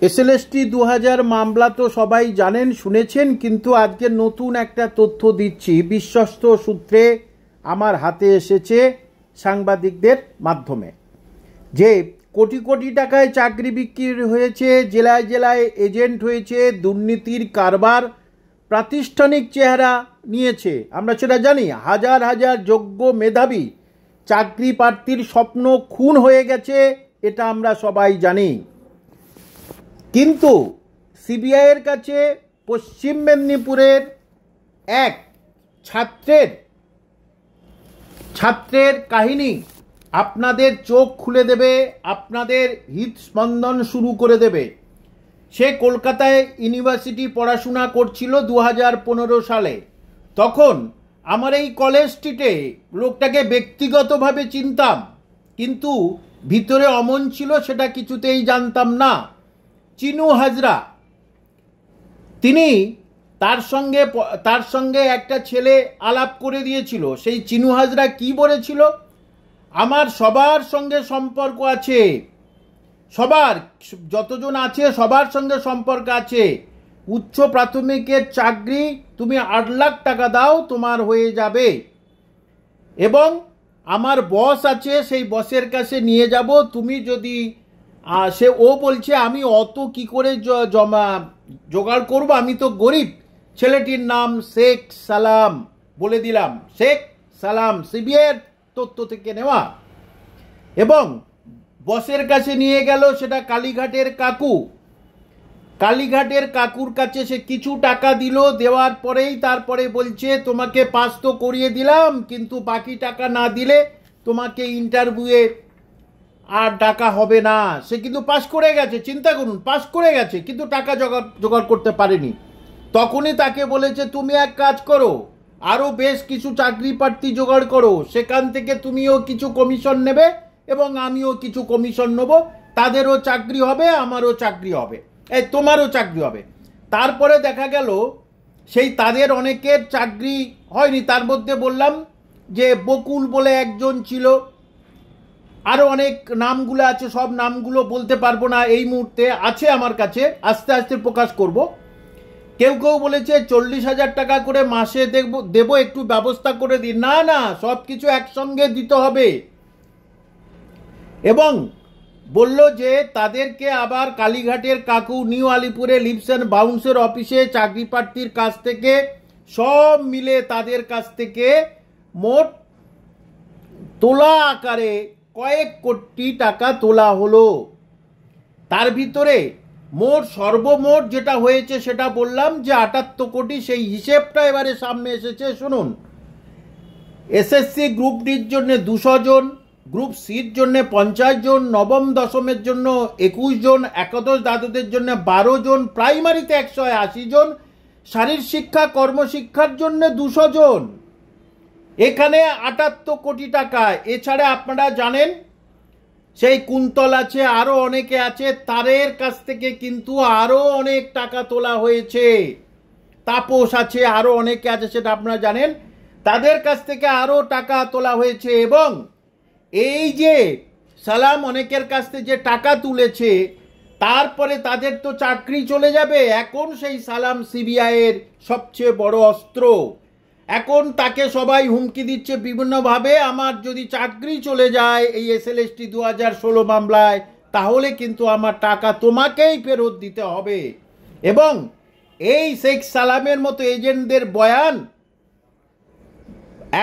SLST 2000 মামলা তো সবাই জানেন, শুনেছেন, কিন্তু আজকে নতুন একটা তথ্য দিচ্ছি। বিশ্বস্ত সূত্রে আমার হাতে এসেছে সাংবাদিকদের মাধ্যমে যে কোটি কোটি টাকায় চাকরি বিক্রি হয়েছে, জেলায় জেলায় এজেন্ট হয়েছে, দুর্নীতির কারবার প্রাতিষ্ঠানিক চেহারা নিয়েছে। আমরা সেটা জানি। হাজার হাজার যোগ্য মেধাবী চাকরি প্রার্থীর স্বপ্ন খুন হয়ে গেছে, এটা আমরা সবাই জানি। কিন্তু সিবিআইয়ের কাছে পশ্চিম মেদিনীপুরের এক ছাত্রের কাহিনী আপনাদের চোখ খুলে দেবে, আপনাদের হৃদস্পন্দন শুরু করে দেবে। সে কলকাতায় ইউনিভার্সিটি পড়াশোনা করছিল 2015 সালে। তখন আমার এই কলেজ স্ট্রিটে লোকটাকে ব্যক্তিগতভাবে চিনতাম, কিন্তু ভিতরে অমন ছিল সেটা কিছুতেই জানতাম না। চিনু হাজরা, তিনি তার সঙ্গে একটা ছেলে আলাপ করে দিয়েছিল। সেই চিনু হাজরা কি বলেছিল, আমার সবার সঙ্গে সম্পর্ক আছে, সবার যতজন আছে সবার সঙ্গে সম্পর্ক আছে, উচ্চ প্রাথমিকের চাকরি তুমি 8 লাখ টাকা দাও তোমার হয়ে যাবে, এবং আমার বস আছে সেই বসের কাছে নিয়ে যাব, তুমি যদি ও বলছে আমি অত কি করে জোগাড় করব, আমি তো গরিব। ছেলেটির নাম শেখ সালাম, বলে দিলাম শেখ সালাম, সিবিআইয়ের তথ্য থেকে নেওয়া। এবং বসের কাছে নিয়ে গেল, সেটা কালীঘাটের কাকুর কাছে সে কিছু টাকা দিল। দেওয়ার পরেই তারপরে বলছে তোমাকে পাস তো করিয়ে দিলাম, কিন্তু বাকি টাকা না দিলে তোমাকে ইন্টারভিউয়ে আর ডাকা হবে না। সে কিন্তু পাস করে গেছে, চিন্তা করুন, পাস করে গেছে, কিন্তু টাকা জোগাড় করতে পারেনি। তখনই তাকে বলেছে তুমি এক কাজ করো, আরও বেশ কিছু চাকরি প্রার্থী জোগাড় করো, সেখান থেকে তুমিও কিছু কমিশন নেবে এবং আমিও কিছু কমিশন নেব, তাদেরও চাকরি হবে, আমারও চাকরি হবে, তোমারও চাকরি হবে। তারপরে দেখা গেল সেই তাদের অনেকের চাকরি হয়নি। তার মধ্যে বললাম যে বকুল বলে একজন ছিল, আরও অনেক নামগুলো আছে, সব নামগুলো বলতে পারবো না এই মুহূর্তে, আছে আমার কাছে, আস্তে আস্তে প্রকাশ করব। কেউ কেউ বলেছে 40,000 টাকা করে মাসে দেবো, একটু ব্যবস্থা করে দিন। না, সব কিছু একসঙ্গে দিতে হবে। এবং বলল যে তাদেরকে আবার কালীঘাটের কাকু, নিউ আলিপুরে লিভস অ্যান্ড বাউন্সের অফিসে চাকরি প্রার্থীর কাছ থেকে সব মিলে তাদের কাছ থেকে মোট তোলা আকারে কয়েক কোটি টাকা তোলা হলো। তার ভিতরে সর্বমোট যেটা হয়েছে সেটা বললাম যে 78 কোটি। সেই হিসেবটা এবারে সামনে এসেছে, শুনুন। এসএসসি গ্রুপ ডির জন্য 200 জন, গ্রুপ সির জন্য 50 জন, নবম দশমের জন্য 21 জন, একাদশ দ্বাদশের জন্য 12 জন, প্রাইমারিতে 180 জন, শারীর শিক্ষা কর্মশিক্ষার জন্য 200 জন। এখানে 78 কোটি টাকা। এছাড়া আপনারা জানেন সেই কুন্তল আছে, আরো অনেকে আছে, তাদের কাছ থেকে কিন্তু আরো অনেক টাকা তোলা হয়েছে। তাপস আছে, আরো অনেকে আছে, সেটা আপনারা জানেন, তাদের কাছ থেকে আরো টাকা তোলা হয়েছে। এবং এই যে সালাম অনেকের কাছ থেকে যে টাকা তুলেছে, তারপরে তাদের তো চাকরি চলে যাবে। এখন সেই সালাম সিবিআইয়ের সবচেয়ে বড় অস্ত্র। এখন তাকে সবাই হুমকি দিচ্ছে বিভিন্নভাবে, আমার যদি চাকরি চলে যায় এই এসএলএসটি 2016 মামলায়, তাহলে কিন্তু আমার টাকা তোমাকেই ফেরত দিতে হবে। এবং এই শেখ সালামের মতো এজেন্টদের বয়ান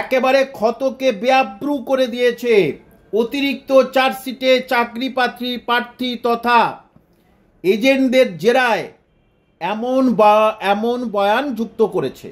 একেবারে ক্ষতকে বেআব্রু করে দিয়েছে। অতিরিক্ত চার্জশিটে চাকরি প্রার্থী তথা এজেন্টদের জেরায় এমন বয়ান যুক্ত করেছে।